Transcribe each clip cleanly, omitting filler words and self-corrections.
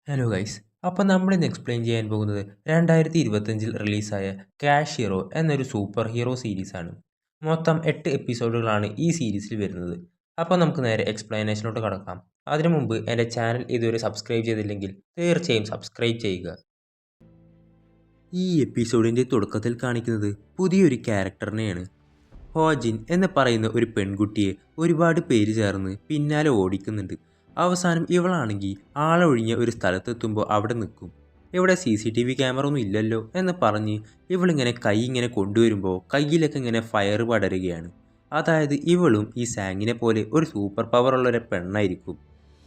Hello guys. അപ്പോൾ നമ്മളിന്ന് explain ചെയ്യാൻ പോകുന്നത് 2025 റിലീസായ ക്യാഷ് ഹീറോ എന്നൊരു സൂപ്പർ ഹീറോ സീരീസാണ്. മൊത്തം 8 എപ്പിസോഡുകളാണ് ഈ സീരീസിൽ വരുന്നത്. അപ്പോൾ നമുക്ക് നേരെ എക്സ്പ്ലനേഷനോട്ട് കടക്കാം. അതിനു മുമ്പ് എൻ്റെ ചാനൽ ഇതുവരെ സബ്സ്ക്രൈബ് ചെയ്തില്ലെങ്കിൽ തീർച്ചയായും സബ്സ്ക്രൈബ് ചെയ്യുക. ഈ എപ്പിസോഡിൻ്റെ തുടക്കത്തിൽ കാണിക്കുന്നത് പുതിയൊരു ക്യാരക്ടറിനെയാണ്. ഹോജിൻ എന്ന് പറയുന്ന ഒരു പെൺകുട്ടിയെ ഒരുപാട് പേര് ചേർന്ന് പിന്നാലെ ഓടിക്കുന്നുണ്ട്. അവസാനം ഇവളാണെങ്കിൽ ആളൊഴിഞ്ഞ ഒരു സ്ഥലത്തെത്തുമ്പോൾ അവിടെ നിൽക്കും. ഇവിടെ CCTV ക്യാമറ ഒന്നും ഇല്ലല്ലോ എന്ന് പറഞ്ഞ് ഇവളിങ്ങനെ കൈ ഇങ്ങനെ കൊണ്ടുവരുമ്പോൾ കയ്യിലൊക്കെ ഇങ്ങനെ ഫയർ പടരുകയാണ്. അതായത് ഇവളും ഈ സാങ്ങിനെ പോലെ ഒരു സൂപ്പർ പവർ ഉള്ള ഒരു പെണ്ണായിരിക്കും.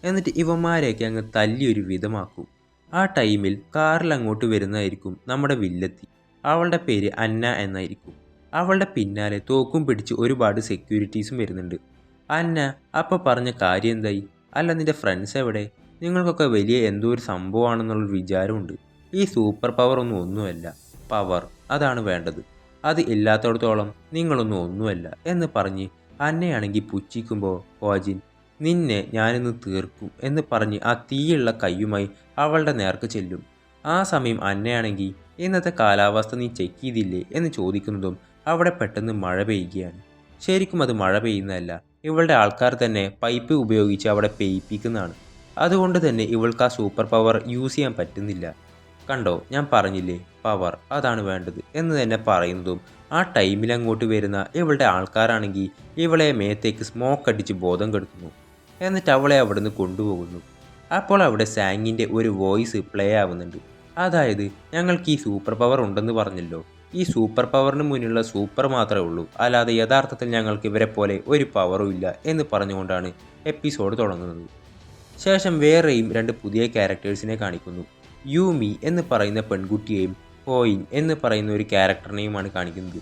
എന്നിട്ട് ഇവന്മാരെയൊക്കെ അങ്ങ് തല്ലിയൊരു വിധമാക്കും. ആ ടൈമിൽ കാറിൽ അങ്ങോട്ട് വരുന്നതായിരിക്കും നമ്മുടെ വില്ലത്തി. അവളുടെ പേര് അന്ന എന്നായിരിക്കും. അവളുടെ പിന്നാലെ തോക്കും പിടിച്ച് ഒരുപാട് സെക്യൂരിറ്റീസും വരുന്നുണ്ട്. അന്ന അപ്പോൾ പറഞ്ഞ കാര്യം എന്തായി? അല്ല, നിൻ്റെ ഫ്രണ്ട്സ് എവിടെ? നിങ്ങൾക്കൊക്കെ വലിയ എന്തോ ഒരു സംഭവമാണെന്നുള്ളൊരു വിചാരമുണ്ട്. ഈ സൂപ്പർ പവർ ഒന്നുമല്ല. പവർ അതാണ് വേണ്ടത്. അത് ഇല്ലാത്തടത്തോളം നിങ്ങളൊന്നും ഒന്നുമല്ല എന്ന് പറഞ്ഞ് അന്നയാണെങ്കിൽ പുച്ഛിക്കുമ്പോൾ ഹോജിൻ, നിന്നെ ഞാനിന്ന് തീർക്കും എന്ന് പറഞ്ഞ് ആ തീയുള്ള കയ്യുമായി അവളുടെ നേർക്ക് ചെല്ലും. ആ സമയം അന്നയാണെങ്കിൽ ഇന്നത്തെ കാലാവസ്ഥ നീ ചെക്ക് ചെയ്തില്ലേ എന്ന് ചോദിക്കുന്നതും അവിടെ പെട്ടെന്ന് മഴ പെയ്യുകയാണ്. ശരിക്കും അത് മഴ പെയ്യുന്നതല്ല, ഇവളുടെ ആൾക്കാർ തന്നെ പൈപ്പ് ഉപയോഗിച്ച് അവിടെ പെയ്യിപ്പിക്കുന്നതാണ്. അതുകൊണ്ട് തന്നെ ഇവൾക്ക് ആ സൂപ്പർ പവർ യൂസ് ചെയ്യാൻ പറ്റുന്നില്ല. കണ്ടോ, ഞാൻ പറഞ്ഞില്ലേ, പവർ അതാണ് വേണ്ടത് എന്ന് തന്നെ പറയുന്നതും ആ ടൈമിൽ അങ്ങോട്ട് വരുന്ന ഇവളുടെ ആൾക്കാരാണെങ്കിൽ ഇവളെ മേത്തേക്ക് സ്മോക്ക് അടിച്ച് ബോധം കെടുത്തുന്നു. എന്നിട്ട് അവളെ അവിടെ നിന്ന് കൊണ്ടുപോകുന്നു. അപ്പോൾ അവിടെ സാങ്ങിൻ്റെ ഒരു വോയിസ് പ്ലേ ആവുന്നുണ്ട്. അതായത്, ഞങ്ങൾക്ക് ഈ സൂപ്പർ പവർ ഉണ്ടെന്ന് പറഞ്ഞല്ലോ, ഈ സൂപ്പർ പവറിന് മുന്നിലുള്ള സൂപ്പർ മാത്രമേ ഉള്ളൂ, അല്ലാതെ യഥാർത്ഥത്തിൽ ഞങ്ങൾക്ക് ഇവരെ പോലെ ഒരു പവറും ഇല്ല എന്ന് പറഞ്ഞുകൊണ്ടാണ് എപ്പിസോഡ് തുടങ്ങുന്നത്. ശേഷം വേറെയും 2 പുതിയ ക്യാരക്ടേഴ്സിനെ കാണിക്കുന്നു. യൂമി എന്ന് പറയുന്ന പെൺകുട്ടിയെയും ഹോയിൻ എന്ന് പറയുന്ന ഒരു ക്യാരക്ടറിനെയുമാണ് കാണിക്കുന്നത്.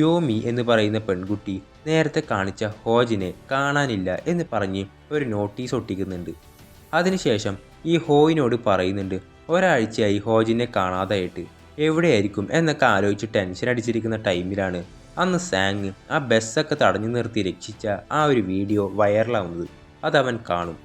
യോമി എന്ന് പറയുന്ന പെൺകുട്ടി നേരത്തെ കാണിച്ച ഹോജിനെ കാണാനില്ല എന്ന് പറഞ്ഞ് ഒരു നോട്ടീസ് ഒട്ടിക്കുന്നുണ്ട്. അതിനുശേഷം ഈ ഹോയിനോട് പറയുന്നുണ്ട്, ഒരാഴ്ചയായി ഹോജിനെ കാണാതായിട്ട് എവിടെയായിരിക്കും എന്നൊക്കെ ആലോചിച്ച് ടെൻഷൻ അടിച്ചിരിക്കുന്ന ടൈമിലാണ് അന്ന് സാങ് ആ ബസ്സൊക്കെ തടഞ്ഞു നിർത്തി രക്ഷിച്ച ആ ഒരു വീഡിയോ വൈറലാവുന്നത്. അതവൻ കാണും.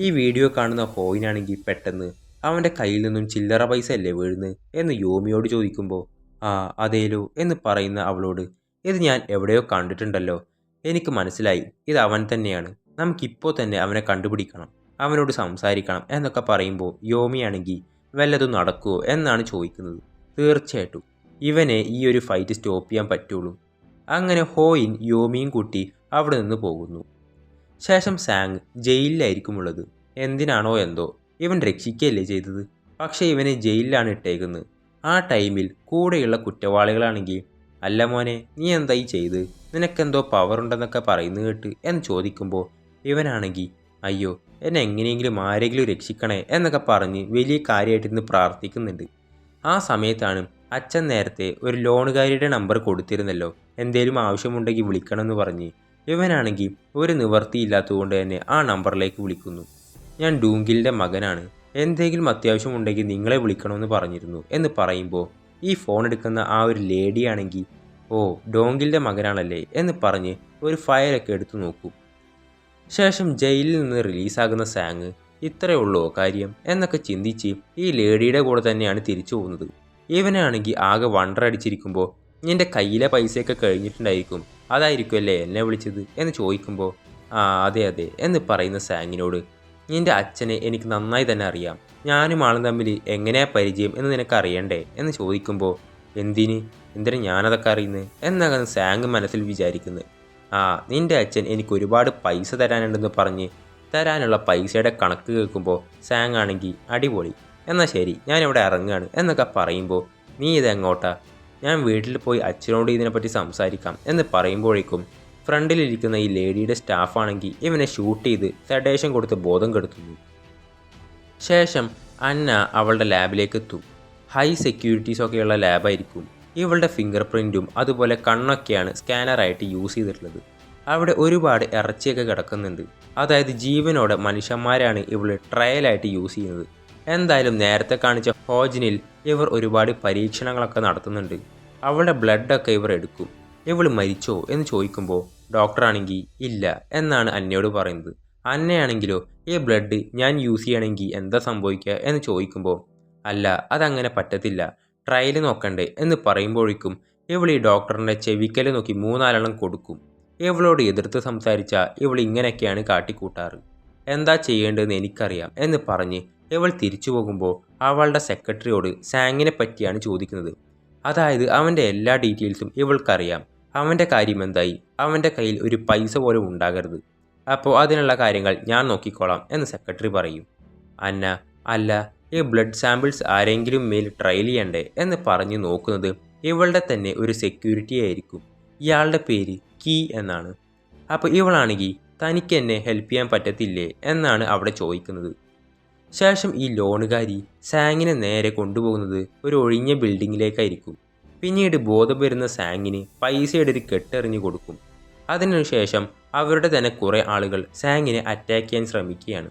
ഈ വീഡിയോ കാണുന്ന ഹോയിനാണെങ്കിൽ പെട്ടെന്ന് അവൻ്റെ കയ്യിൽ നിന്നും ചില്ലറ പൈസ അല്ലേ വീഴുന്നത് എന്ന് യോമിയോട് ചോദിക്കുമ്പോൾ, ആ അതേലോ എന്ന് പറയുന്ന അവളോട്, ഇത് ഞാൻ എവിടെയോ കണ്ടിട്ടുണ്ടല്ലോ, എനിക്ക് മനസ്സിലായി, ഇത് അവൻ തന്നെയാണ്, നമുക്കിപ്പോൾ തന്നെ അവനെ കണ്ടുപിടിക്കണം, അവനോട് സംസാരിക്കണം എന്നൊക്കെ പറയുമ്പോൾ യോമിയാണെങ്കിൽ വല്ലതും നടക്കുമോ എന്നാണ് ചോദിക്കുന്നത്. തീർച്ചയായിട്ടും ഇവനെ ഈ ഒരു ഫൈറ്റ് സ്റ്റോപ്പ് ചെയ്യാൻ പറ്റുള്ളൂ. അങ്ങനെ ഹോയിൻ യോമിയും കൂട്ടി അവിടെ നിന്ന് പോകുന്നു. ശേഷം സാങ് ജയിലിലായിരിക്കും ഉള്ളത്. എന്തിനാണോ എന്തോ, ഇവൻ രക്ഷിക്കുകയല്ലേ ചെയ്തത്, പക്ഷേ ഇവനെ ജയിലിലാണ് ഇട്ടേക്കുന്നത്. ആ ടൈമിൽ കൂടെയുള്ള കുറ്റവാളികളാണെങ്കിൽ, അല്ല മോനെ, നീ എന്തായി ചെയ്ത്, നിനക്കെന്തോ പവർ ഉണ്ടെന്നൊക്കെ പറയുന്നത് കേട്ട് എന്ന് ചോദിക്കുമ്പോൾ ഇവനാണെങ്കിൽ, അയ്യോ എന്നെ എങ്ങനെയെങ്കിലും ആരെങ്കിലും രക്ഷിക്കണേ എന്നൊക്കെ പറഞ്ഞ് വലിയ കാര്യമായിട്ടിരുന്ന് പ്രാർത്ഥിക്കുന്നുണ്ട്. ആ സമയത്താണ് അച്ഛൻ നേരത്തെ ഒരു ലോണുകാരിയുടെ നമ്പർ കൊടുത്തിരുന്നല്ലോ, എന്തേലും ആവശ്യമുണ്ടെങ്കിൽ വിളിക്കണമെന്ന് പറഞ്ഞ് ഇവനാണെങ്കിൽ ഒരു നിവർത്തിയില്ലാത്തതുകൊണ്ട് തന്നെ ആ നമ്പറിലേക്ക് വിളിക്കുന്നു. ഞാൻ ഡൂങ്കിലിൻ്റെ മകനാണ്, എന്തെങ്കിലും അത്യാവശ്യമുണ്ടെങ്കിൽ നിങ്ങളെ വിളിക്കണമെന്ന് പറഞ്ഞിരുന്നു എന്ന് പറയുമ്പോൾ ഈ ഫോൺ എടുക്കുന്ന ആ ഒരു ലേഡിയാണെങ്കിൽ, ഓ ഡോങ്കിലിൻ്റെ മകനാണല്ലേ എന്ന് പറഞ്ഞ് ഒരു ഫയലൊക്കെ എടുത്തു നോക്കും. ശേഷം ജയിലിൽ നിന്ന് റിലീസാകുന്ന സാങ് ഇത്രയേ ഉള്ളൂ കാര്യം എന്നൊക്കെ ചിന്തിച്ച് ഈ ലേഡിയുടെ കൂടെ തന്നെയാണ് തിരിച്ചു പോകുന്നത്. ഇവനാണെങ്കിൽ ആകെ വണ്ടർ അടിച്ചിരിക്കുമ്പോൾ, നിൻ്റെ കയ്യിലെ പൈസയൊക്കെ കഴിഞ്ഞിട്ടുണ്ടായിരിക്കും, അതായിരിക്കും അല്ലേ എന്നെ വിളിച്ചത് എന്ന് ചോദിക്കുമ്പോൾ, ആ അതെ അതെ എന്ന് പറയുന്ന സാങ്ങിനോട്, നിൻ്റെ അച്ഛനെ എനിക്ക് നന്നായി തന്നെ അറിയാം, ഞാനും ആളും തമ്മിൽ എങ്ങനെയാ പരിചയം എന്ന് നിനക്ക് അറിയണ്ടേ എന്ന് ചോദിക്കുമ്പോൾ, എന്തിന് ഞാനതൊക്കെ അറിയുന്നത് എന്നൊക്കെ സാങ് മനസ്സിൽ വിചാരിക്കുന്നത്. ആ നിൻ്റെ അച്ഛൻ എനിക്ക് ഒരുപാട് പൈസ തരാനുണ്ടെന്ന് പറഞ്ഞ് തരാനുള്ള പൈസയുടെ കണക്ക് കേൾക്കുമ്പോൾ സാങ് ആണെങ്കിൽ, അടിപൊളി, എന്നാൽ ശരി ഞാനിവിടെ ഇറങ്ങുകയാണ് എന്നൊക്കെ പറയുമ്പോൾ, നീ ഇതെങ്ങോട്ടാ? ഞാൻ വീട്ടിൽ പോയി അച്ഛനോട് ഇതിനെപ്പറ്റി സംസാരിക്കാം എന്ന് പറയുമ്പോഴേക്കും ഫ്രണ്ടിലിരിക്കുന്ന ഈ ലേഡിയുടെ സ്റ്റാഫാണെങ്കിൽ ഇവനെ ഷൂട്ട് ചെയ്ത് സെഡേഷൻ കൊടുത്ത് ബോധം കെടുത്തുന്നു. ശേഷം അന്ന അവളുടെ ലാബിലേക്ക് എത്തും. ഹൈ സെക്യൂരിറ്റീസൊക്കെയുള്ള ലാബായിരിക്കും. ഇവളുടെ ഫിംഗർ പ്രിൻറ്റും അതുപോലെ കണ്ണൊക്കെയാണ് സ്കാനറായിട്ട് യൂസ് ചെയ്തിട്ടുള്ളത്. അവിടെ ഒരുപാട് ഇറച്ചിയൊക്കെ കിടക്കുന്നുണ്ട്. അതായത് ജീവനോടെ മനുഷ്യന്മാരാണ് ഇവൾ ട്രയലായിട്ട് യൂസ് ചെയ്യുന്നത്. എന്തായാലും നേരത്തെ കാണിച്ച ഹോജിനിൽ ഇവർ ഒരുപാട് പരീക്ഷണങ്ങളൊക്കെ നടത്തുന്നുണ്ട്. അവളുടെ ബ്ലഡൊക്കെ ഇവർ എടുക്കും. ഇവൾ മരിച്ചോ എന്ന് ചോദിക്കുമ്പോൾ ഡോക്ടറാണെങ്കിൽ ഇല്ല എന്നാണ് അന്നയോട് പറയുന്നത്. അന്നയാണെങ്കിലോ ഈ ബ്ലഡ് ഞാൻ യൂസ് ചെയ്യണമെങ്കിൽ എന്താ സംഭവിക്കുക എന്ന് ചോദിക്കുമ്പോൾ അല്ല അതങ്ങനെ പറ്റത്തില്ല, ട്രയൽ നോക്കണ്ടേ എന്ന് പറയുമ്പോഴേക്കും ഇവൾ ഈ ഡോക്ടറിൻ്റെ ചെവിക്കല് നോക്കി മൂന്നാലെണ്ണം കൊടുക്കും. ഇവളോട് എതിർത്ത് സംസാരിച്ച ഇവൾ ഇങ്ങനെയൊക്കെയാണ് കാട്ടിക്കൂട്ടാറ്. എന്താ ചെയ്യേണ്ടതെന്ന് എനിക്കറിയാം എന്ന് പറഞ്ഞ് ഇവൾ തിരിച്ചു പോകുമ്പോൾ അവളുടെ സെക്രട്ടറിയോട് സാങ്ങിനെ പറ്റിയാണ് ചോദിക്കുന്നത്. അതായത് അവൻ്റെ എല്ലാ ഡീറ്റെയിൽസും ഇവൾക്കറിയാം. അവൻ്റെ കാര്യം എന്തായി, അവൻ്റെ കയ്യിൽ ഒരു പൈസ പോലും ഉണ്ടാകരുത്, അപ്പോൾ അതിനുള്ള കാര്യങ്ങൾ ഞാൻ നോക്കിക്കോളാം എന്ന് സെക്രട്ടറി പറയും. അന്ന അല്ല ഈ ബ്ലഡ് സാമ്പിൾസ് ആരെങ്കിലും മേൽ ട്രയൽ ചെയ്യണ്ടേ എന്ന് പറഞ്ഞ് നോക്കുന്നത് ഇവളുടെ തന്നെ ഒരു സെക്യൂരിറ്റി ആയിരിക്കും. ഇയാളുടെ പേര് കീ എന്നാണ്. അപ്പോൾ ഇവളാണെങ്കിൽ തനിക്ക് എന്നെ ഹെൽപ്പ് ചെയ്യാൻ പറ്റത്തില്ലേ എന്നാണ് അവിടെ ചോദിക്കുന്നത്. ശേഷം ഈ ലോണുകാരി സാങ്ങിനെ നേരെ കൊണ്ടുപോകുന്നത് ഒരു ഒഴിഞ്ഞ ബിൽഡിങ്ങിലേക്കായിരിക്കും. പിന്നീട് ബോധം വരുന്ന സാങ്ങിന് പൈസയുടെ ഒരു കെട്ടെറിഞ്ഞു കൊടുക്കും. അതിനുശേഷം അവരുടെ തന്നെ കുറേ ആളുകൾ സാങ്ങിനെ അറ്റാക്ക് ചെയ്യാൻ ശ്രമിക്കുകയാണ്.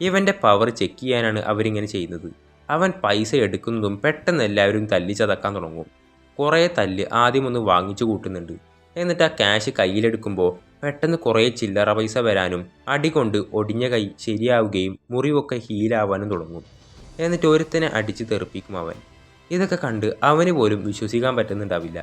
ഇവൻ്റെ പവർ ചെക്ക് ചെയ്യാനാണ് അവരിങ്ങനെ ചെയ്യുന്നത്. അവൻ പൈസ എടുക്കുന്നതും പെട്ടെന്ന് എല്ലാവരും തല്ലി ചതക്കാൻ തുടങ്ങും. കുറേ തല്ല് ആദ്യമൊന്ന് വാങ്ങിച്ചു കൂട്ടുന്നുണ്ട്. എന്നിട്ട് ആ ക്യാഷ് കയ്യിലെടുക്കുമ്പോൾ പെട്ടെന്ന് കുറേ ചില്ലറ പൈസ വരാനും അടികൊണ്ട് ഒടിഞ്ഞ കൈ ശരിയാവുകയും മുറിവൊക്കെ ഹീലാവാനും തുടങ്ങും. എന്നിട്ട് ഒരുത്തനെ അടിച്ച് തെറിപ്പിക്കും അവൻ. ഇതൊക്കെ കണ്ട് അവന് പോലും വിശ്വസിക്കാൻ പറ്റുന്നുണ്ടാവില്ല.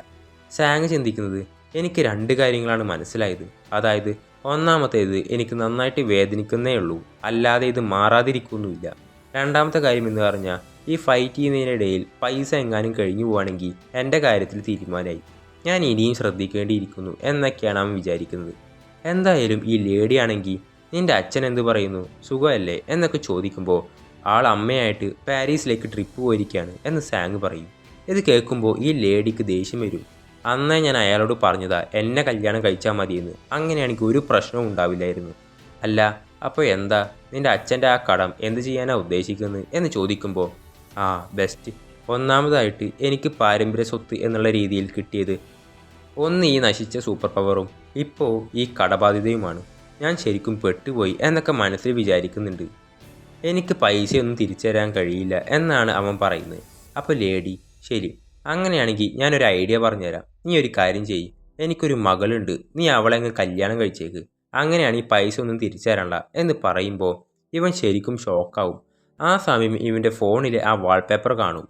സാങ് ചിന്തിക്കുന്നത് എനിക്ക് രണ്ട് കാര്യങ്ങളാണ് മനസ്സിലായത്. അതായത് ഒന്നാമത്തേത് എനിക്ക് നന്നായിട്ട് വേദനിക്കുന്നേ ഉള്ളൂ, അല്ലാതെ ഇത് മാറാതിരിക്കുന്നുമില്ല. രണ്ടാമത്തെ കാര്യം എന്ന് പറഞ്ഞാൽ ഈ ഫൈറ്റ് ചെയ്യുന്നതിനിടയിൽ പൈസ എങ്ങാനും കഴിഞ്ഞു പോവുകയാണെങ്കിൽ എൻ്റെ കാര്യത്തിൽ തീരുമാനമായി, ഞാൻ ഇനിയും ശ്രദ്ധിക്കേണ്ടിയിരിക്കുന്നു എന്നൊക്കെയാണ് അവൻ വിചാരിക്കുന്നത്. എന്തായാലും ഈ ലേഡിയാണെങ്കിൽ നിൻ്റെ അച്ഛൻ എന്ത് പറയുന്നു, സുഖമല്ലേ എന്നൊക്കെ ചോദിക്കുമ്പോൾ ആൾ അമ്മയായിട്ട് പാരീസിലേക്ക് ട്രിപ്പ് പോയിരിക്കുകയാണ് എന്ന് സാങ് പറയും. ഇത് കേൾക്കുമ്പോൾ ഈ ലേഡിക്ക് ദേഷ്യം വരും. അന്നേ ഞാൻ അയാളോട് പറഞ്ഞതാ എന്നെ കല്യാണം കഴിച്ചാൽ മതിയെന്ന്, അങ്ങനെയാണെങ്കിൽ ഒരു പ്രശ്നവും ഉണ്ടാവില്ലായിരുന്നു. അല്ല അപ്പോൾ എന്താ നിൻ്റെ അച്ഛൻ്റെ ആ കടം എന്ത് ചെയ്യാനാണ് ഉദ്ദേശിക്കുന്നത് എന്ന് ചോദിക്കുമ്പോൾ ബെസ്റ്റ്, ഒന്നാമതായിട്ട് എനിക്ക് പാരമ്പര്യ സ്വത്ത് എന്നുള്ള രീതിയിൽ കിട്ടിയത് ഒന്ന് ഈ നശിച്ച സൂപ്പർ പവറും ഇപ്പോൾ ഈ കടബാധ്യതയുമാണ്. ഞാൻ ശരിക്കും പെട്ടുപോയി എന്നൊക്കെ മനസ്സിൽ വിചാരിക്കുന്നുണ്ട്. എനിക്ക് പൈസയൊന്നും തിരിച്ചു തരാൻ കഴിയില്ല എന്നാണ് അവൻ പറയുന്നത്. അപ്പോൾ ലേഡി ശരി, അങ്ങനെയാണെങ്കിൽ ഞാനൊരു ഐഡിയ പറഞ്ഞുതരാം. നീ ഒരു കാര്യം ചെയ്യ്, എനിക്കൊരു മകളുണ്ട്, നീ അവളെ അങ്ങ് കല്യാണം കഴിച്ചേക്ക്, അങ്ങനെയാണ് ഈ പൈസ ഒന്നും തിരിച്ചു തരണ്ട എന്ന് പറയുമ്പോൾ ഇവൻ ശരിക്കും ഷോക്കാവും. ആ സമയം ഇവൻ്റെ ഫോണിലെ ആ വാൾപേപ്പർ കാണും.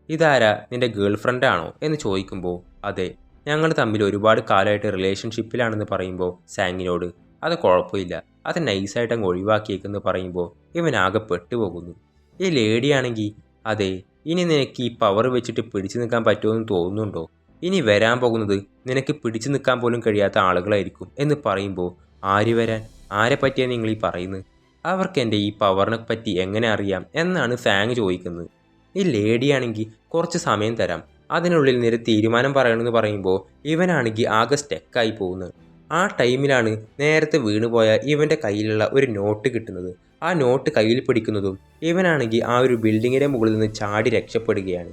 ഇതാരാ, നിൻ്റെ ഗേൾ ഫ്രണ്ടാണോ എന്ന് ചോദിക്കുമ്പോൾ അതെ, ഞങ്ങൾ തമ്മിൽ ഒരുപാട് കാലമായിട്ട് റിലേഷൻഷിപ്പിലാണെന്ന് പറയുമ്പോൾ സാങ്ങിനോട് അത് കുഴപ്പമില്ല, അത് നൈസായിട്ട് അങ്ങ് ഒഴിവാക്കിയേക്കെന്ന് പറയുമ്പോൾ ഇവനാകെ പെട്ടുപോകുന്നു. ഈ ലേഡിയാണെങ്കിൽ അതെ, ഇനി നിനക്ക് ഈ പവർ വെച്ചിട്ട് പിടിച്ചു നിൽക്കാൻ പറ്റുമെന്ന് തോന്നുന്നുണ്ടോ, ഇനി വരാൻ പോകുന്നത് നിനക്ക് പിടിച്ചു നിൽക്കാൻ പോലും കഴിയാത്ത ആളുകളായിരിക്കും എന്ന് പറയുമ്പോൾ ആര് വരാൻ, ആരെ പറ്റിയാണ് നിങ്ങൾ ഈ പറയുന്നത്, അവർക്ക് എൻ്റെ ഈ പവറിനെ പറ്റി എങ്ങനെ അറിയാം എന്നാണ് സാങ് ചോദിക്കുന്നത്. ഈ ലേഡിയാണെങ്കിൽ കുറച്ച് സമയം തരാം, അതിനുള്ളിൽ നിര തീരുമാനം പറയണമെന്ന് പറയുമ്പോൾ ഇവനാണെങ്കിൽ ആകെ സ്റ്റക്കായി പോകുന്നത്. ആ ടൈമിലാണ് നേരത്തെ വീണുപോയ ഇവൻ്റെ കയ്യിലുള്ള ഒരു നോട്ട് കിട്ടുന്നത്. ആ നോട്ട് കയ്യിൽ പിടിക്കുന്നതും ഇവനാണെങ്കിൽ ആ ഒരു ബിൽഡിങ്ങിൻ്റെ മുകളിൽ നിന്ന് ചാടി രക്ഷപ്പെടുകയാണ്.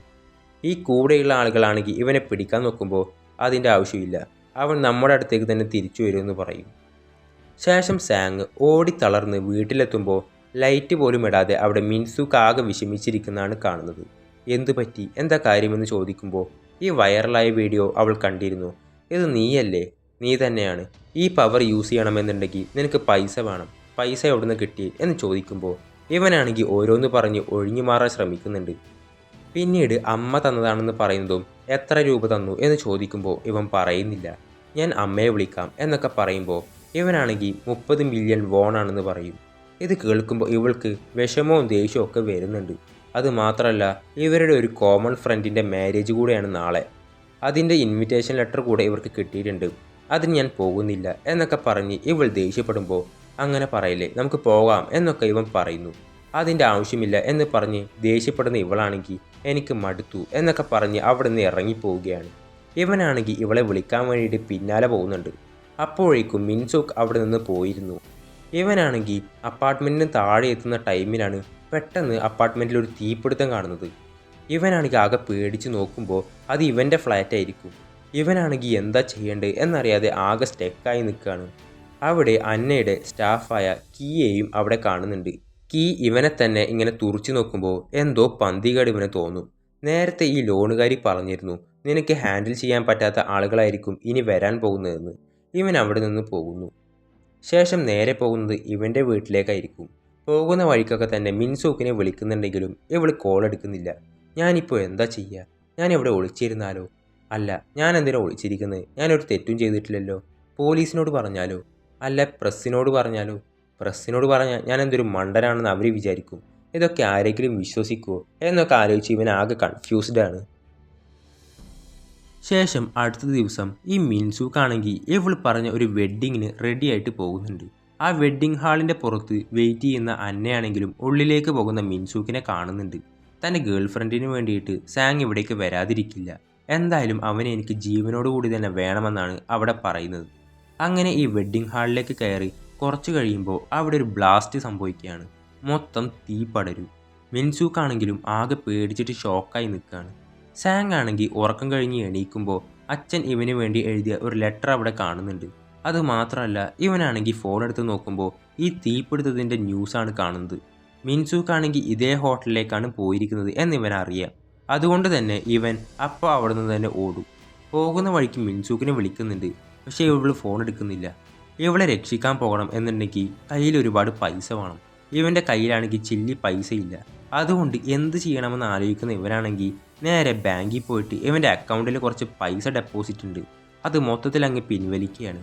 ഈ കൂടെയുള്ള ആളുകളാണെങ്കിൽ ഇവനെ പിടിക്കാൻ നോക്കുമ്പോൾ അതിൻ്റെ ആവശ്യമില്ല, അവൻ നമ്മുടെ അടുത്തേക്ക് തന്നെ തിരിച്ചു വരുമെന്ന് പറയും. ശേഷം സാങ് ഓടി തളർന്ന് വീട്ടിലെത്തുമ്പോൾ ലൈറ്റ് പോലും ഇടാതെ അവിടെ മിൻസുക്ക് ആകെ വിഷമിച്ചിരിക്കുന്നതാണ് കാണുന്നത്. എന്തു പറ്റി, എന്താ കാര്യമെന്ന് ചോദിക്കുമ്പോൾ ഈ വൈറലായ വീഡിയോ അവൾ കണ്ടിരുന്നു, ഇത് നീയല്ലേ, നീ തന്നെയാണ്, ഈ പവർ യൂസ് ചെയ്യണമെന്നുണ്ടെങ്കിൽ നിനക്ക് പൈസ വേണം, പൈസ എവിടുന്ന് കിട്ടി എന്ന് ചോദിക്കുമ്പോൾ ഇവനാണെങ്കിൽ ഓരോന്ന് പറഞ്ഞ് ഒഴിഞ്ഞു മാറാൻ ശ്രമിക്കുന്നുണ്ട്. പിന്നീട് അമ്മ തന്നതാണെന്ന് പറയുന്നതും എത്ര രൂപ തന്നു എന്ന് ചോദിക്കുമ്പോൾ ഇവൻ പറയുന്നില്ല. ഞാൻ അമ്മയെ വിളിക്കാം എന്നൊക്കെ പറയുമ്പോൾ ഇവനാണെങ്കിൽ 30 മില്യൺ വോണാണെന്ന് പറയും. ഇത് കേൾക്കുമ്പോൾ ഇവൾക്ക് വിഷമവും ദേഷ്യവും ഒക്കെ വരുന്നുണ്ട്. അതുമാത്രമല്ല ഇവരുടെ ഒരു കോമൺ ഫ്രണ്ടിൻ്റെ മാരേജ് കൂടെയാണ് നാളെ, അതിൻ്റെ ഇൻവിറ്റേഷൻ ലെറ്റർ കൂടെ ഇവർക്ക് കിട്ടിയിട്ടുണ്ട്, അതിന് ഞാൻ പോകുന്നില്ല എന്നൊക്കെ പറഞ്ഞ് ഇവൾ ദേഷ്യപ്പെടുമ്പോൾ അങ്ങനെ പറയില്ലേ, നമുക്ക് പോകാം എന്നൊക്കെ ഇവൻ പറയുന്നു. അതിൻ്റെ ആവശ്യമില്ല എന്ന് പറഞ്ഞ് ദേഷ്യപ്പെടുന്ന ഇവളാണെങ്കിൽ എനിക്ക് മടുത്തു എന്നൊക്കെ പറഞ്ഞ് അവിടെ നിന്ന് ഇറങ്ങിപ്പോവുകയാണ്. ഇവനാണെങ്കിൽ ഇവളെ വിളിക്കാൻ വേണ്ടിയിട്ട് പിന്നാലെ പോകുന്നുണ്ട്. അപ്പോഴേക്കും മിൻസുക്ക് അവിടെ നിന്ന് പോയിരുന്നു. ഇവനാണെങ്കിൽ അപ്പാർട്ട്മെൻറ്റിന് താഴെ എത്തുന്ന ടൈമിലാണ് പെട്ടെന്ന് അപ്പാർട്ട്മെൻറ്റിൽ ഒരു തീപിടുത്തം കാണുന്നത്. ഇവനാണെങ്കിൽ ആകെ പേടിച്ച് നോക്കുമ്പോൾ അത് ഇവൻ്റെ ഫ്ലാറ്റായിരിക്കും. ഇവനാണെങ്കിൽ എന്താ ചെയ്യേണ്ടത് എന്നറിയാതെ ആകെ സ്റ്റെക്കായി നിൽക്കുകയാണ്. അവിടെ അന്നയുടെ സ്റ്റാഫായ കീയെയും അവിടെ കാണുന്നുണ്ട്. കീ ഇവനെ തന്നെ ഇങ്ങനെ തുറച്ചു നോക്കുമ്പോൾ എന്തോ പന്തികേട് ഇവന് തോന്നും. നേരത്തെ ഈ ലോണുകാരി പറഞ്ഞിരുന്നു നിനക്ക് ഹാൻഡിൽ ചെയ്യാൻ പറ്റാത്ത ആളുകളായിരിക്കും ഇനി വരാൻ പോകുന്നതെന്ന്. ഇവൻ അവിടെ നിന്ന് പോകുന്നു. ശേഷം നേരെ പോകുന്നത് ഇവൻ്റെ വീട്ടിലേക്കായിരിക്കും. പോകുന്ന വഴിക്കൊക്കെ തന്നെ മിൻസൂക്കിനെ വിളിക്കുന്നുണ്ടെങ്കിലും ഇവൾ കോൾ എടുക്കുന്നില്ല. ഞാനിപ്പോൾ എന്താ ചെയ്യുക? ഞാൻ ഇവിടെ ഒളിച്ചിരുന്നാലോ? അല്ല, ഞാൻ എന്തിനാ ഒളിച്ചിരിക്കുന്നത്? ഞാനൊരു തെറ്റും ചെയ്തിട്ടില്ലല്ലോ. പോലീസിനോട് പറഞ്ഞാലോ? അല്ല, പ്രസ്സിനോട് പറഞ്ഞാലോ? പ്രസ്സിനോട് പറഞ്ഞാൽ ഞാൻ എന്തൊരു മണ്ടനാണെന്ന് അവർ വിചാരിക്കും. ഇതൊക്കെ ആരെങ്കിലും വിശ്വസിക്കുമോ എന്നൊക്കെ ആലോചിച്ച് ഇവൻ ആകെ കൺഫ്യൂസ്ഡ് ആണ്. ശേഷം അടുത്ത ദിവസം ഈ മിൻസൂക്കാണെങ്കിൽ ഇവൾ പറഞ്ഞ ഒരു വെഡ്ഡിങ്ങിന് റെഡി ആയിട്ട് പോകുന്നുണ്ട്. ആ വെഡ്ഡിങ് ഹാളിൻ്റെ പുറത്ത് വെയിറ്റ് ചെയ്യുന്ന അന്നയാണെങ്കിലും ഉള്ളിലേക്ക് പോകുന്ന മിൻസൂക്കിനെ കാണുന്നുണ്ട്. തൻ്റെ ഗേൾ ഫ്രണ്ടിന് വേണ്ടിയിട്ട് സാങ് ഇവിടേക്ക് വരാതിരിക്കില്ല, എന്തായാലും അവനെ എനിക്ക് ജീവനോടുകൂടി തന്നെ വേണമെന്നാണ് അവിടെ പറയുന്നത്. അങ്ങനെ ഈ വെഡ്ഡിങ് ഹാളിലേക്ക് കയറി കുറച്ച് കഴിയുമ്പോൾ അവിടെ ഒരു ബ്ലാസ്റ്റ് സംഭവിക്കുകയാണ്. മൊത്തം തീ പടരും. മിൻസൂക്കാണെങ്കിലും ആകെ പേടിച്ചിട്ട് ഷോക്കായി നിൽക്കുകയാണ്. സാങ് ആണെങ്കിൽ ഉറക്കം കഴിഞ്ഞ് എണീക്കുമ്പോൾ അച്ഛൻ ഇവന് വേണ്ടി എഴുതിയ ഒരു ലെറ്റർ അവിടെ കാണുന്നുണ്ട്. അതുമാത്രമല്ല, ഇവനാണെങ്കിൽ ഫോൺ എടുത്ത് നോക്കുമ്പോൾ ഈ തീപിടുത്തത്തിൻ്റെ ന്യൂസാണ് കാണുന്നത്. മിൻസൂക്കാണെങ്കിൽ ഇതേ ഹോട്ടലിലേക്കാണ് പോയിരിക്കുന്നത് എന്നിവൻ അറിയാം. അതുകൊണ്ട് തന്നെ ഇവൻ അപ്പോൾ അവിടെ നിന്ന് തന്നെ ഓടും. പോകുന്ന വഴിക്ക് മിൻസൂക്കിനെ വിളിക്കുന്നുണ്ട്, പക്ഷേ ഇവൾ ഫോൺ എടുക്കുന്നില്ല. ഇവളെ രക്ഷിക്കാൻ പോകണം എന്നുണ്ടെങ്കിൽ കയ്യിൽ ഒരുപാട് പൈസ വേണം. ഇവൻ്റെ കയ്യിലാണെങ്കിൽ ചില്ലി പൈസ ഇല്ല. അതുകൊണ്ട് എന്ത് ചെയ്യണമെന്ന് ആലോചിക്കുന്ന ഇവനാണെങ്കിൽ നേരെ ബാങ്കിൽ പോയിട്ട് ഇവൻ്റെ അക്കൗണ്ടിൽ കുറച്ച് പൈസ ഡെപ്പോസിറ്റ് ഉണ്ട്, അത് മൊത്തത്തിൽ അങ്ങ് പിൻവലിക്കുകയാണ്.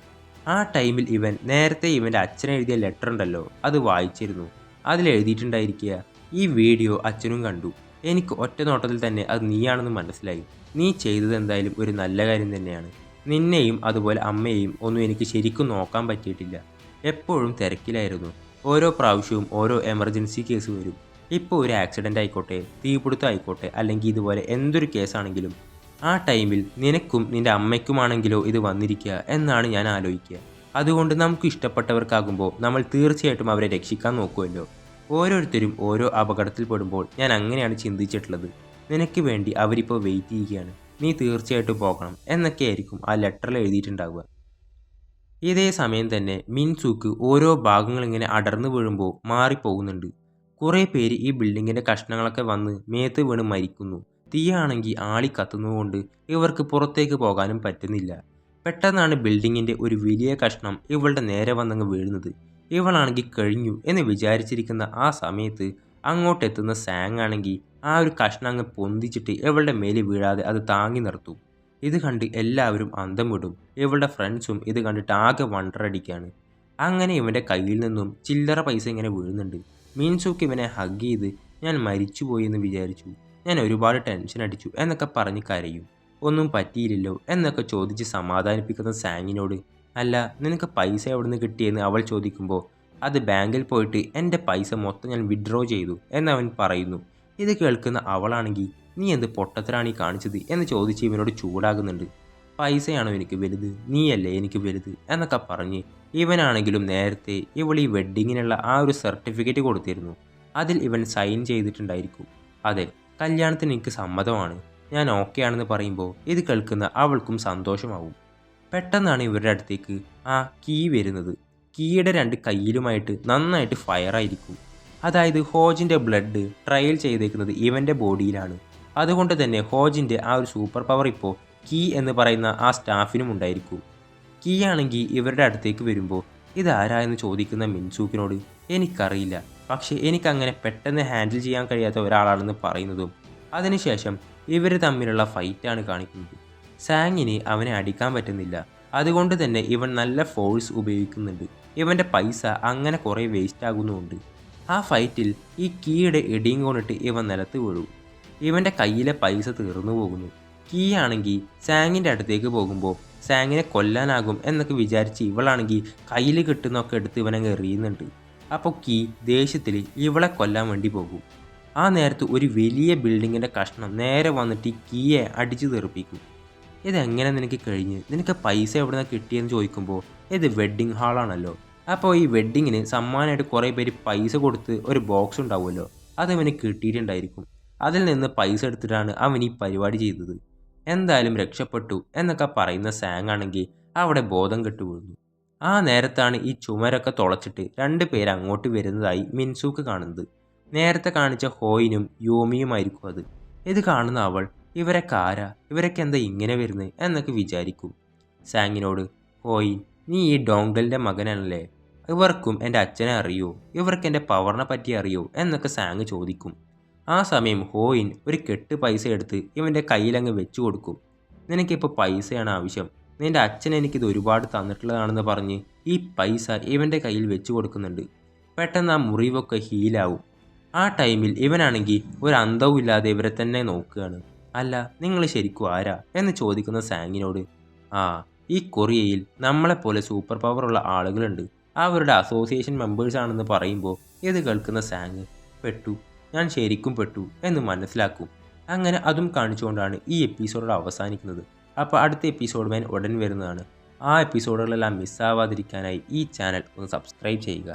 ആ ടൈമിൽ ഇവൻ നേരത്തെ ഇവൻ്റെ അച്ഛൻ എഴുതിയ ലെറ്റർ ഉണ്ടല്ലോ, അത് വായിച്ചിരുന്നു. അതിലെഴുതിയിട്ടുണ്ടായിരിക്കുക, ഈ വീഡിയോ അച്ഛനും കണ്ടു, എനിക്ക് ഒറ്റ നോട്ടത്തിൽ തന്നെ അത് നീയാണെന്ന് മനസ്സിലായി. നീ ചെയ്തത് എന്തായാലും ഒരു നല്ല കാര്യം തന്നെയാണ്. നിന്നെയും അതുപോലെ അമ്മയെയും ഒന്നും എനിക്ക് ശരിക്കും നോക്കാൻ പറ്റിയിട്ടില്ല. എപ്പോഴും തിരക്കിലായിരുന്നു. ഓരോ പ്രാവശ്യവും ഓരോ എമർജൻസി കേസ് വരും. ഇപ്പോൾ ഒരു ആക്സിഡൻ്റ് ആയിക്കോട്ടെ, തീപിടുത്തം ആയിക്കോട്ടെ, അല്ലെങ്കിൽ ഇതുപോലെ എന്തൊരു കേസാണെങ്കിലും ആ ടൈമിൽ നിനക്കും നിൻ്റെ അമ്മയ്ക്കുമാണെങ്കിലോ ഇത് വന്നിരിക്കുക എന്നാണ് ഞാൻ ആലോചിക്കുക. അതുകൊണ്ട് നമുക്ക് ഇഷ്ടപ്പെട്ടവർക്കാകുമ്പോൾ നമ്മൾ തീർച്ചയായിട്ടും അവരെ രക്ഷിക്കാൻ നോക്കുമല്ലോ. ഓരോരുത്തരും ഓരോ അപകടത്തിൽ പെടുമ്പോൾ ഞാൻ അങ്ങനെയാണ് ചിന്തിച്ചിട്ടുള്ളത്. നിനക്ക് വേണ്ടി അവരിപ്പോൾ വെയിറ്റ് ചെയ്യുകയാണ്, നീ തീർച്ചയായിട്ടും പോകണം എന്നൊക്കെയായിരിക്കും ആ ലെറ്ററിൽ എഴുതിയിട്ടുണ്ടാവുക. ഇതേ സമയം തന്നെ മിൻസൂക്ക് ഓരോ ഭാഗങ്ങളിങ്ങനെ അടർന്നു വീഴുമ്പോൾ മാറിപ്പോകുന്നുണ്ട്. കുറേ പേര് ഈ ബിൽഡിങ്ങിൻ്റെ കഷ്ണങ്ങളൊക്കെ വന്ന് മേത്ത് വീണ് മരിക്കുന്നു. തീയാണെങ്കിൽ ആളി കത്തുന്നതുകൊണ്ട് ഇവർക്ക് പുറത്തേക്ക് പോകാനും പറ്റുന്നില്ല. പെട്ടെന്നാണ് ബിൽഡിങ്ങിൻ്റെ ഒരു വലിയ കഷ്ണം ഇവളുടെ നേരെ വന്നങ്ങ് വീഴുന്നത്. ഇവളാണെങ്കിൽ കഴിഞ്ഞു എന്ന് വിചാരിച്ചിരിക്കുന്ന ആ സമയത്ത് അങ്ങോട്ടെത്തുന്ന സാങ് ആണെങ്കിൽ ആ ഒരു കഷ്ണം അങ്ങ് പൊന്തിച്ചിട്ട് ഇവളുടെ മേലിൽ വീഴാതെ അത് താങ്ങി നിർത്തും. ഇത് കണ്ട് എല്ലാവരും അന്തം വിടും. ഇവളുടെ ഫ്രണ്ട്സും ഇത് കണ്ടിട്ട് ആകെ വണ്ടറടിക്കുകയാണ്. അങ്ങനെ ഇവൻ്റെ കയ്യിൽ നിന്നും ചില്ലറ പൈസ ഇങ്ങനെ വീഴുന്നുണ്ട്. മിൻസൂക്ക് ഇവനെ ഹഗ് ചെയ്ത് ഞാൻ മരിച്ചുപോയി എന്ന് വിചാരിച്ചു, ഞാൻ ഒരുപാട് ടെൻഷൻ അടിച്ചു എന്നൊക്കെ പറഞ്ഞ് കരയും. ഒന്നും പറ്റിയില്ലല്ലോ എന്നൊക്കെ ചോദിച്ച് സമാധാനിപ്പിക്കുന്ന സാങ്ങിനോട്, അല്ല നിനക്ക് പൈസ എവിടെ നിന്ന് കിട്ടിയെന്ന് അവൾ ചോദിക്കുമ്പോൾ, അത് ബാങ്കിൽ പോയിട്ട് എൻ്റെ പൈസ മൊത്തം ഞാൻ വിഡ്രോ ചെയ്തു എന്നവൻ പറയുന്നു. ഇത് കേൾക്കുന്ന അവളാണെങ്കിൽ നീ എന്ത് പൊട്ടത്തരാണ് ഈ കാണിച്ചത് എന്ന് ചോദിച്ച് ഇവനോട് ചൂടാകുന്നുണ്ട്. പൈസയാണോ എനിക്ക് വലുത്, നീയല്ലേ എനിക്ക് വലുത് എന്നൊക്കെ പറഞ്ഞ് ഇവനാണെങ്കിലും നേരത്തെ ഇവൾ ഈ വെഡ്ഡിങ്ങിനുള്ള ആ ഒരു സർട്ടിഫിക്കറ്റ് കൊടുത്തിരുന്നു. അതിൽ ഇവൻ സൈൻ ചെയ്തിട്ടുണ്ടായിരിക്കും. അതെ, കല്യാണത്തിന് എനിക്ക് സമ്മതമാണ്, ഞാൻ ഓക്കെ ആണെന്ന് പറയുമ്പോൾ ഇത് കേൾക്കുന്ന അവൾക്കും സന്തോഷമാവും. പെട്ടെന്നാണ് ഇവരുടെ അടുത്തേക്ക് ആ കീ വരുന്നത്. കീയുടെ 2 കയ്യിലുമായിട്ട് നന്നായിട്ട് ഫയറായിരിക്കും. അതായത് ഹോജിൻ്റെ ബ്ലഡ് ട്രയൽ ചെയ്തേക്കുന്നത് ഇവൻ്റെ ബോഡിയിലാണ്. അതുകൊണ്ട് തന്നെ ഹോജിൻ്റെ ആ ഒരു സൂപ്പർ പവർ ഇപ്പോൾ കീ എന്ന് പറയുന്ന ആ സ്റ്റാഫിനും ഉണ്ടായിരിക്കും. കീ ആണെങ്കിൽ ഇവരുടെ അടുത്തേക്ക് വരുമ്പോൾ ഇതാരാ എന്ന് ചോദിക്കുന്ന മിൻസൂക്കിനോട് എനിക്കറിയില്ല, പക്ഷേ എനിക്കങ്ങനെ പെട്ടെന്ന് ഹാൻഡിൽ ചെയ്യാൻ കഴിയാത്ത ഒരാളാണെന്ന് പറയുന്നതും അതിനുശേഷം ഇവർ തമ്മിലുള്ള ഫൈറ്റാണ് കാണിക്കുന്നത്. സാങ്ങിന് അവനെ അടിക്കാൻ പറ്റുന്നില്ല. അതുകൊണ്ട് തന്നെ ഇവൻ നല്ല ഫോഴ്സ് ഉപയോഗിക്കുന്നുണ്ട്. ഇവൻ്റെ പൈസ അങ്ങനെ കുറേ വേസ്റ്റ് ആകുന്നുമുണ്ട്. ആ ഫൈറ്റിൽ ഈ കീയുടെ ഇടിയും കൊണ്ടിട്ട് ഇവൻ നിലത്ത് വീഴും. ഇവൻ്റെ കയ്യിലെ പൈസ തീർന്നു പോകുന്നു. കീ ആണെങ്കിൽ സാങ്ങിൻ്റെ അടുത്തേക്ക് പോകുമ്പോൾ സാങ്ങിനെ കൊല്ലാനാകും എന്നൊക്കെ വിചാരിച്ച് ഇവളാണെങ്കിൽ കയ്യിൽ കിട്ടുന്നൊക്കെ എടുത്ത് ഇവനങ്ങ് എറിയുന്നുണ്ട്. അപ്പോൾ കീ ദേഷ്യത്തിൽ ഇവളെ കൊല്ലാൻ വേണ്ടി പോകും. ആ നേരത്ത് ഒരു വലിയ ബിൽഡിങ്ങിൻ്റെ കഷ്ണം നേരെ വന്നിട്ട് കീയെ അടിച്ചു തെറിപ്പിക്കും. ഇതെങ്ങനെ നിനക്ക് കഴിഞ്ഞ്, നിനക്ക് പൈസ എവിടെ നിന്ന് കിട്ടിയെന്ന് ചോദിക്കുമ്പോൾ ഇത് വെഡ്ഡിങ് ഹാളാണല്ലോ. അപ്പോൾ ഈ വെഡ്ഡിങ്ങിന് സമ്മാനമായിട്ട് കുറേ പേര് പൈസ കൊടുത്ത് ഒരു ബോക്സ് ഉണ്ടാവുമല്ലോ, അതവന് കിട്ടിയിട്ടുണ്ടായിരിക്കും. അതിൽ നിന്ന് പൈസ എടുത്തിട്ടാണ് അവൻ ഈ പരിപാടി ചെയ്തത്. എന്തായാലും രക്ഷപ്പെട്ടു എന്നൊക്കെ പറയുന്ന സാങ് ആണെങ്കിൽ അവിടെ ബോധം കെട്ടു വീഴുന്നു. ആ നേരത്താണ് ഈ ചുമരൊക്കെ തുളച്ചിട്ട് 2 പേര് അങ്ങോട്ട് വരുന്നതായി മിൻസൂക്ക് കാണുന്നത്. നേരത്തെ കാണിച്ച ഹോയിനും യോമിയുമായിരിക്കും അത്. ഇത് കാണുന്ന അവൾ ഇവരൊക്കെ ആരാ, ഇവരൊക്കെ എന്താ ഇങ്ങനെ വരുന്നത് എന്നൊക്കെ വിചാരിക്കും. സാങ്ങിനോട്, ഹോയിൻ നീ ഈ ഡോങ്കലിൻ്റെ മകനാണല്ലേ, ഇവർക്കും എൻ്റെ അച്ഛനെ അറിയോ, ഇവർക്ക് എൻ്റെ പവറിനെ പറ്റി അറിയോ എന്നൊക്കെ സാങ് ചോദിക്കും. ആ സമയം ഹോയിൻ ഒരു കെട്ട് പൈസ എടുത്ത് ഇവൻ്റെ കയ്യിലങ്ങ് വെച്ചു കൊടുക്കും. നിനക്കിപ്പോൾ പൈസയാണ് ആവശ്യം, നിൻ്റെ അച്ഛൻ എനിക്കിത് ഒരുപാട് തന്നിട്ടുള്ളതാണെന്ന് പറഞ്ഞ് ഈ പൈസ ഇവൻ്റെ കയ്യിൽ വെച്ചു കൊടുക്കുന്നുണ്ട്. പെട്ടെന്ന് ആ മുറിവൊക്കെ ഹീലാവും. ആ ടൈമിൽ ഇവനാണെങ്കിൽ ഒരു അന്തവും ഇല്ലാതെ ഇവരെ തന്നെ നോക്കുകയാണ്. അല്ല, നിങ്ങൾ ശരിക്കും ആരാ എന്ന് ചോദിക്കുന്ന സാങ്ങിനോട്, ആ, ഈ കൊറിയയിൽ നമ്മളെപ്പോലെ സൂപ്പർ പവറുള്ള ആളുകളുണ്ട്, അവരുടെ അസോസിയേഷൻ മെമ്പേഴ്സാണെന്ന് പറയുമ്പോൾ ഇത് കേൾക്കുന്ന സാങ് പെട്ടു, ഞാൻ ശരിക്കും പെട്ടു എന്ന് മനസ്സിലാക്കും. അങ്ങനെ അതും കാണിച്ചുകൊണ്ടാണ് ഈ എപ്പിസോഡ് അവസാനിക്കുന്നത്. അപ്പോൾ അടുത്ത എപ്പിസോഡ് ഉടൻ വരുന്നതാണ്. ആ എപ്പിസോഡുകളെല്ലാം മിസ്സാവാതിരിക്കാനായി ഈ ചാനൽ ഒന്ന് സബ്സ്ക്രൈബ് ചെയ്യുക.